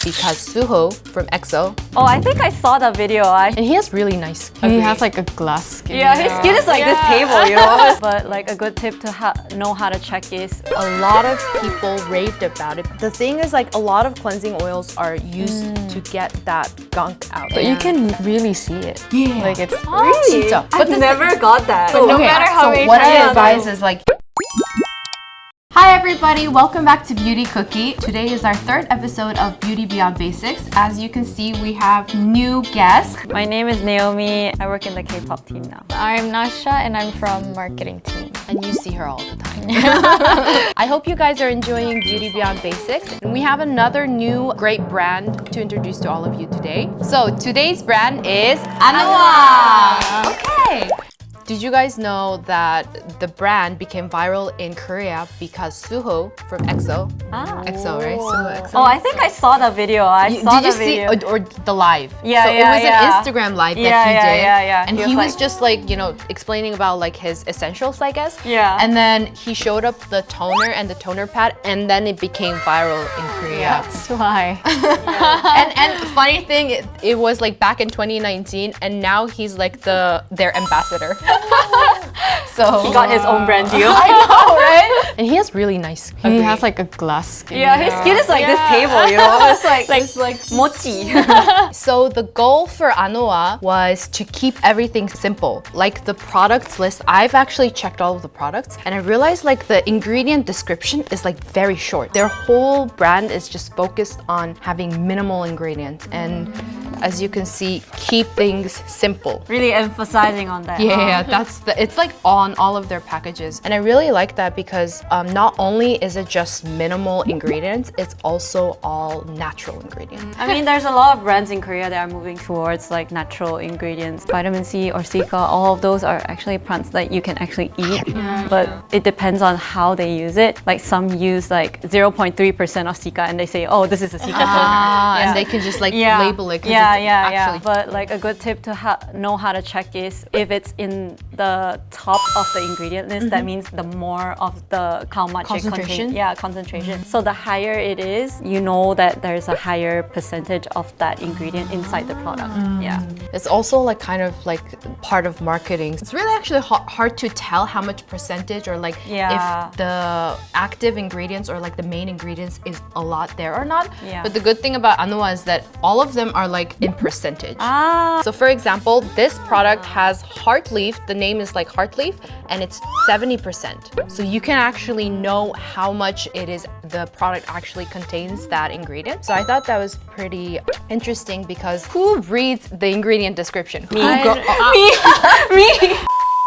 because Suho from EXO. Oh, I think I saw the video. And he has really nice skin. He has like a glass skin. Yeah, his skin is like this table, you know? But like a good tip to know how to check is A lot of people raved about it. The thing is like a lot of cleansing oils are used to get that gunk out. But you can really see it. Yeah. Like it's really? 진짜. I've never got that. But no matter how many what I times advise is like... Hi everybody, welcome back to Beauty Cookie. Today is our third episode of Beauty Beyond Basics. As you can see, we have new guests. My name is Naomi. I work in the K-pop team now. I'm Nasya and I'm from marketing team. And you see her all the time. I hope you guys are enjoying Beauty Beyond Basics. And we have another new great brand to introduce to all of you today. So today's brand is Anua. Okay. Did you guys know that the brand became viral in Korea because Suho from EXO, EXO, right? Suho, EXO. Oh, I think I saw the video. Did you see or the live? Yeah, so yeah, it was an Instagram live that he did. Yeah. And he was just like, you know, explaining about like his essentials, I guess. Yeah. And then he showed up the toner and the toner pad, and then it became viral in Korea. That's why. And funny thing, it was like back in 2019, and now he's like their ambassador. So He got his own brand deal. I know, right? And he has really nice skin. He has like a glass skin. Yeah, his skin is like this table, you know? It's like mochi. So the goal for Anua was to keep everything simple. Like the products list, I've actually checked all of the products and I realized like the ingredient description is like very short. Their whole brand is just focused on having minimal ingredients and as you can see, keep things simple. Really emphasizing on that. Yeah, it's like on all of their packages. And I really like that because not only is it just minimal ingredients, it's also all natural ingredients. I mean, there's a lot of brands in Korea that are moving towards like natural ingredients. Vitamin C or Sika, all of those are actually plants that you can actually eat. But it depends on how they use it. Like some use like 0.3% of Sika and they say, oh, this is a Sika toner. And they can just like label it. Yeah. But like a good tip to know how to check is if it's in the top of the ingredient list, that means the more of the how much concentration. it contains. Concentration. So the higher it is, you know that there's a higher percentage of that ingredient inside the product. Yeah. It's also like kind of like part of marketing. It's really actually hard to tell how much percentage or like if the active ingredients or like the main ingredients is a lot there or not. Yeah. But the good thing about Anua is that all of them are like in percentage. So for example, this product has Heartleaf. The name is like Heartleaf and it's 70%. So you can actually know how much it is the product actually contains that ingredient. So I thought that was pretty interesting because who reads the ingredient description? Me.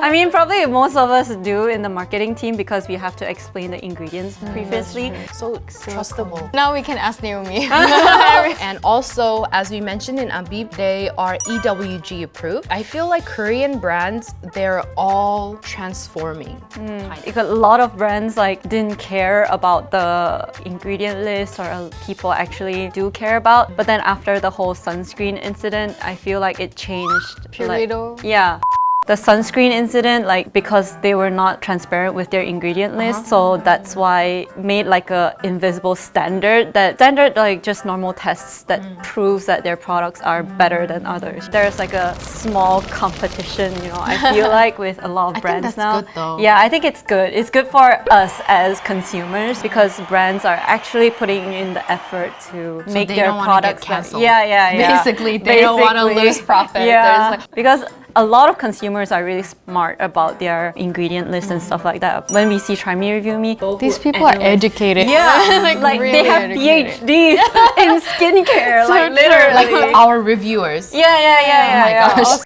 I mean, probably most of us do in the marketing team because we have to explain the ingredients previously. So trustable. Now we can ask Naomi. And also, as we mentioned in Ambib, they are EWG approved. I feel like Korean brands, they're all transforming. Because a lot of brands like didn't care about the ingredient list or people actually do care about. But then after the whole sunscreen incident, I feel like it changed. Purito. The sunscreen incident, like because they were not transparent with their ingredient list, so that's why made like a invisible standard like just normal tests that proves that their products are better than others. There's like a small competition, you know, I feel like with a lot of brands now. I think that's good though. Yeah, I think it's good. It's good for us as consumers because brands are actually putting in the effort to make their products canceled. Yeah. Basically, they don't want to lose profit. Yeah, because a lot of consumers are really smart about their ingredient list and stuff like that. When we see Try Me Review Me, These people are educated. yeah, like really they have educated. PhDs in skincare, like literally. Like our reviewers. Yeah. Gosh.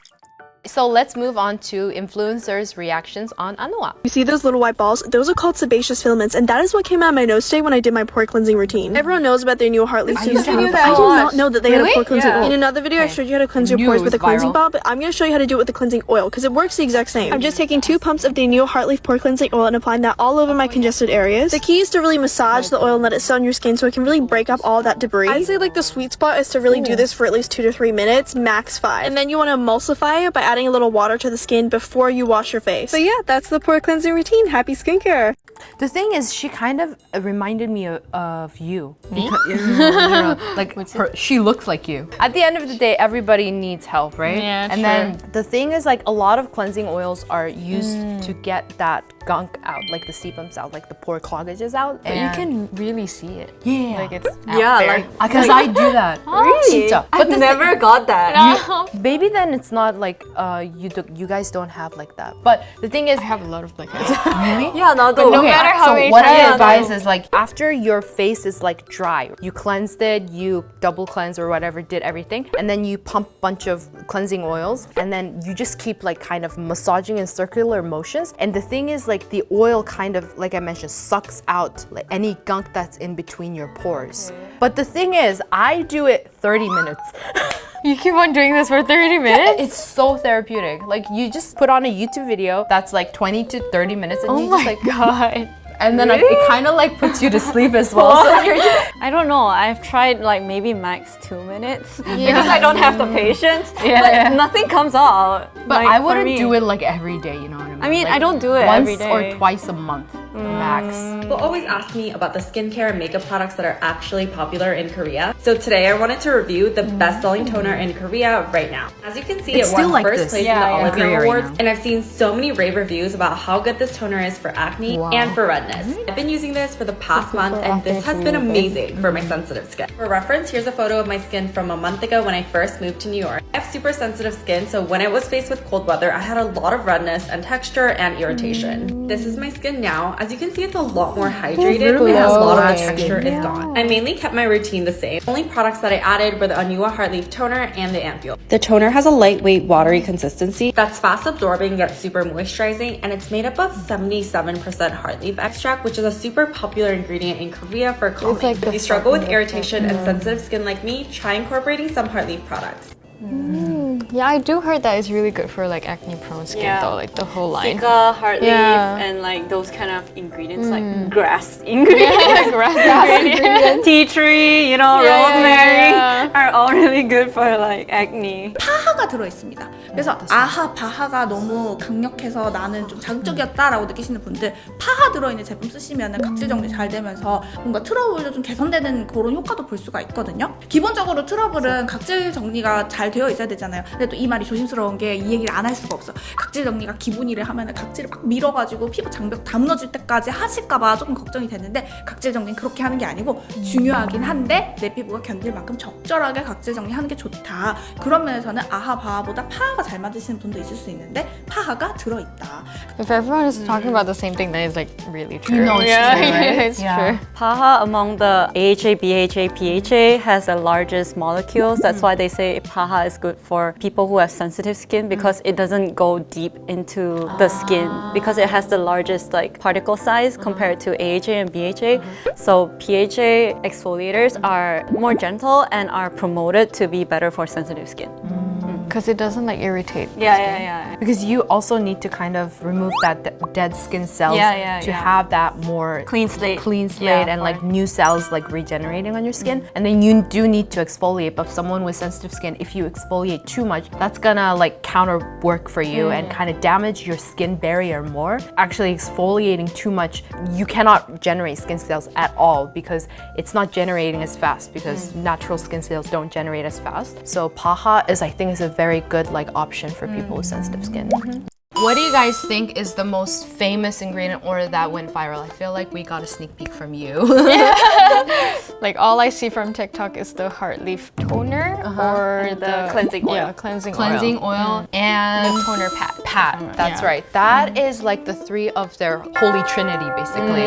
So let's move on to influencers' reactions on Anua. You see those little white balls? Those are called sebaceous filaments, and that is what came out of my nose today when I did my pore cleansing routine. Everyone knows about their new Heartleaf I used to do but that. I did not know that they had a pore cleansing oil. Yeah. In another video, I showed you how to cleanse your Knew pores it with a was cleansing viral. balm, but I'm going to show you how to do it with the cleansing oil because it works the exact same. I'm just taking 2 pumps of the new Heartleaf pore cleansing oil and applying that all over my congested areas. The key is to really massage the oil and let it sit on your skin so it can really break up all that debris. I'd say like the sweet spot is to really do this for at least 2 to 3 minutes, max 5. And then you want to emulsify it by adding a little water to the skin before you wash your face. But yeah, that's the pore cleansing routine. Happy skincare. The thing is, she kind of reminded me of you. Me? Because, like she looks like you. At the end of the day, everybody needs help, right? Yeah, and then the thing is, like, a lot of cleansing oils are used to get that gunk out, like the sebums out, like the pore cloggages out. But you can really see it. Yeah. Like it's out Yeah, there. like Because I do that. really? 진짜. I've never got that. Maybe then it's not like you guys don't have like that. But the thing is, I have a lot of blackheads. really? Yeah, no, no matter how so many what times- I advise is, like, after your face is like dry, you cleansed it, you double cleanse or whatever, did everything, and then you pump a bunch of cleansing oils, and then you just keep like kind of massaging in circular motions. And the thing is, like, the oil kind of, like I mentioned, sucks out like any gunk that's in between your pores. But the thing is, I do it 30 minutes. You keep on doing this for 30 minutes? It's so therapeutic. Like, you just put on a YouTube video that's like 20 to 30 minutes, and Oh you just my like, god. and then it kind of like puts you to sleep as well. So you're just, I don't know. I've tried like maybe max 2 minutes because I don't have the patience. Yeah. But nothing comes out. but like, I for wouldn't me. do it like every day, you know what I mean? I mean, Like, I don't do it once every day. or twice a month max. People always ask me about the skincare and makeup products that are actually popular in Korea. So today I wanted to review the best-selling toner in Korea right now. As you can see, It's it won still like first this. place in Yeah, the yeah. Olive Korea Young right Awards, now. and I've seen so many rave reviews about how good this toner is for acne and for redness. I've been using this for the past month, and this has been amazing for my sensitive skin. For reference, here's a photo of my skin from a month ago when I first moved to New York. I have super sensitive skin, so when I was faced with cold weather, I had a lot of redness and texture and irritation. This is my skin now. As you can see, it's a lot more hydrated. It has a lot of that texture is gone. I mainly kept my routine the same. Only products that I added were the Anua Heartleaf toner and the ampule. The toner has a lightweight, watery consistency that's fast absorbing yet super moisturizing, and it's made up of 77% Heartleaf extract, which is a super popular ingredient in Korea for calming. like the If you struggle with fucking irritation and sensitive skin like me, try incorporating some Heartleaf products. Yeah, I do heard that it's really good for like acne prone skin Yeah. though, like the whole line. Sika, Heartleaf, Yeah. and like those kind of ingredients, like grass ingredients. Tea tree, you know, Yeah, rosemary yeah. are all really good for like acne. 파하가 들어있습니다. 그래서 아하, 바하가 너무 강력해서 나는 좀 자극적이었다라고 느끼시는 분들 파하 들어있는 제품 쓰시면 각질 정리 잘 되면서 뭔가 트러블도 좀 개선되는 그런 효과도 볼 수가 있거든요. 기본적으로 트러블은 각질 정리가 잘 되어 있어야 되잖아요. 근데 또 이 말이 조심스러운 게 이 얘기를 안 할 수가 없어. 각질 정리가 기본이래 하면 각질을 막 밀어가지고 피부 장벽 다 무너질 때까지 하실까봐 조금 걱정이 됐는데 각질 정리는 그렇게 하는 게 아니고 중요하긴 한데 내 피부가 견딜 만큼 적절하게 각질 정리하는 게 좋다. 그런 면에서는 아하, 바하보다 파하가 잘 맞으시는 분도 있을 수 있는데 파하가 들어있다. If everyone is talking about the same thing, then it's like really true. You know it's yeah, true, right? it's Yeah. true. PAHA among the AHA, BHA, PHA has the largest molecules. That's why they say PAHA is good for people who have sensitive skin because it doesn't go deep into the skin because it has the largest like particle size compared to AHA and BHA. So PHA exfoliators are more gentle and are promoted to be better for sensitive skin. Because it doesn't like irritate. Yeah. Because you also need to kind of remove that dead skin cells to have that more Clean slate. and like new cells like regenerating on your skin. And then you do need to exfoliate. But someone with sensitive skin, if you exfoliate too much, that's gonna like counter work for you and kind of damage your skin barrier more. Actually, exfoliating too much, you cannot generate skin cells at all because it's not generating as fast because natural skin cells don't generate as fast. So PAHA is, I think, is a very good like option for people with sensitive skin. What do you guys think is the most famous ingredient or that went viral? I feel like we got a sneak peek from you. Like all I see from TikTok is the Heartleaf toner or the cleansing oil. Yeah, cleansing Oil and the toner pad. That's Yeah. right. That is like the three of their holy trinity, basically.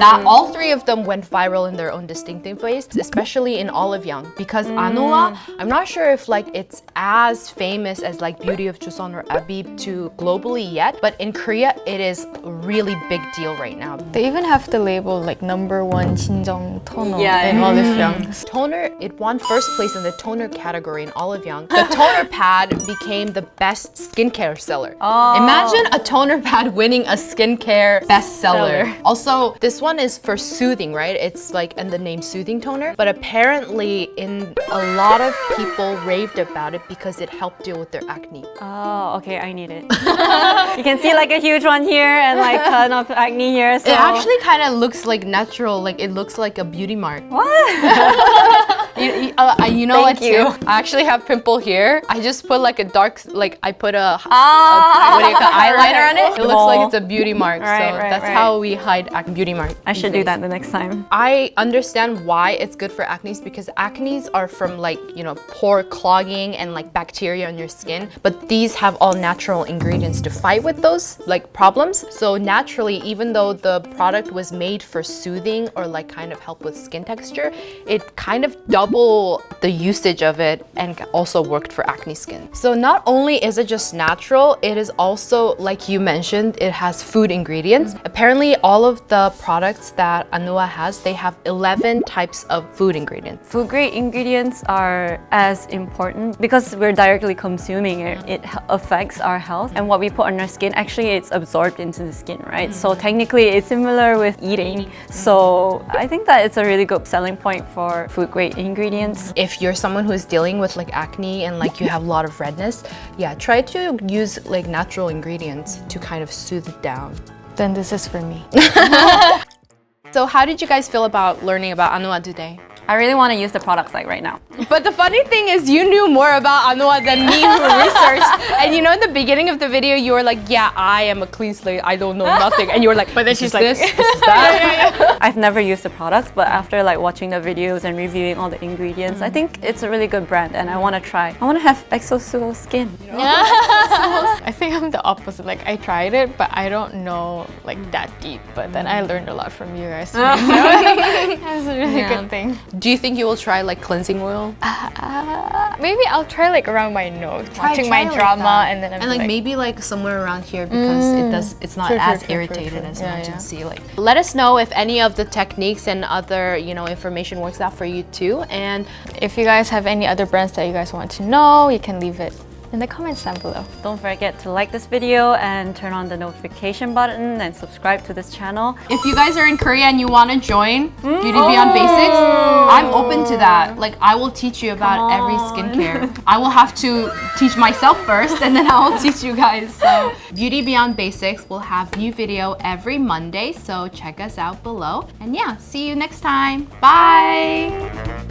That all three of them went viral in their own distinctive ways, especially in Olive Young. Because Anua, I'm not sure if like it's as famous as like Beauty of Joseon or Abib to globally officially yet, but in Korea, it is a really big deal right now. They even have the label like #1 진정 toner Yeah. in Olive Young. Toner, it won first place in the toner category in Olive Young. The toner pad became the best skincare seller. Imagine a toner pad winning a skincare bestseller. Also, this one is for soothing, right? It's like in the name soothing toner, but apparently a lot of people raved about it because it helped deal with their acne. Oh, okay, I need it. You can see like a huge one here and like a ton of acne here. So. It actually kind of looks like natural, like it looks like a beauty mark. What? You know what Thank you. too? I actually have pimple here. I just put like a dark, like I put a what do you call eyeliner on it. It looks like it's a beauty mark. So that's how we hide beauty mark. I should do that the next time. I understand why it's good for acne because acne are from like, you know, pore clogging and like bacteria on your skin. But these have all natural ingredients to fight with those like problems. So naturally, even though the product was made for soothing or like kind of help with skin texture, it kind of double the usage of it and also worked for acne skin. So not only is it just natural, it is also, like you mentioned, it has food ingredients. Apparently all of the products that Anua has, they have 11 types of food ingredients. Food grade ingredients are as important because we're directly consuming it. It affects our health, and what we put on our skin, actually it's absorbed into the skin, right? So technically it's similar with eating. So I think that it's a really good selling point for food grade ingredients. If you're someone who is dealing with like acne and like you have a lot of redness, yeah, try to use like natural ingredients to kind of soothe it down. Then this is for me. So how did you guys feel about learning about Anua today? I really want to use the products like right now. But the funny thing is you knew more about Anua than me who researched. And you know, in the beginning of the video, you were like, yeah, I am a clean slate. I don't know nothing. And you were like, but then she's like, this is that. I've never used the products, but after like watching the videos and reviewing all the ingredients, I think it's a really good brand and I want to try. I want to have exo super skin. I think I'm the opposite. Like I tried it, but I don't know like that deep. But then I learned a lot from you guys. So that's a really good thing. Do you think you will try like cleansing oil? Maybe I'll try like around my nose, watching my like drama, that. and then I'm and like maybe like somewhere around here because it's not as irritated as much and see like. Let us know if any of the techniques and other, you know, information works out for you too. And if you guys have any other brands that you guys want to know, you can leave it in the comments down below. Don't forget to like this video and turn on the notification button and subscribe to this channel. if you guys are in Korea and you want to join Beauty Beyond Basics, I'm open to that. Like I will teach you about every skincare. I will have to teach myself first and then I will teach you guys. So Beauty Beyond Basics will have new video every Monday, so check us out below. And yeah, see you next time. Bye.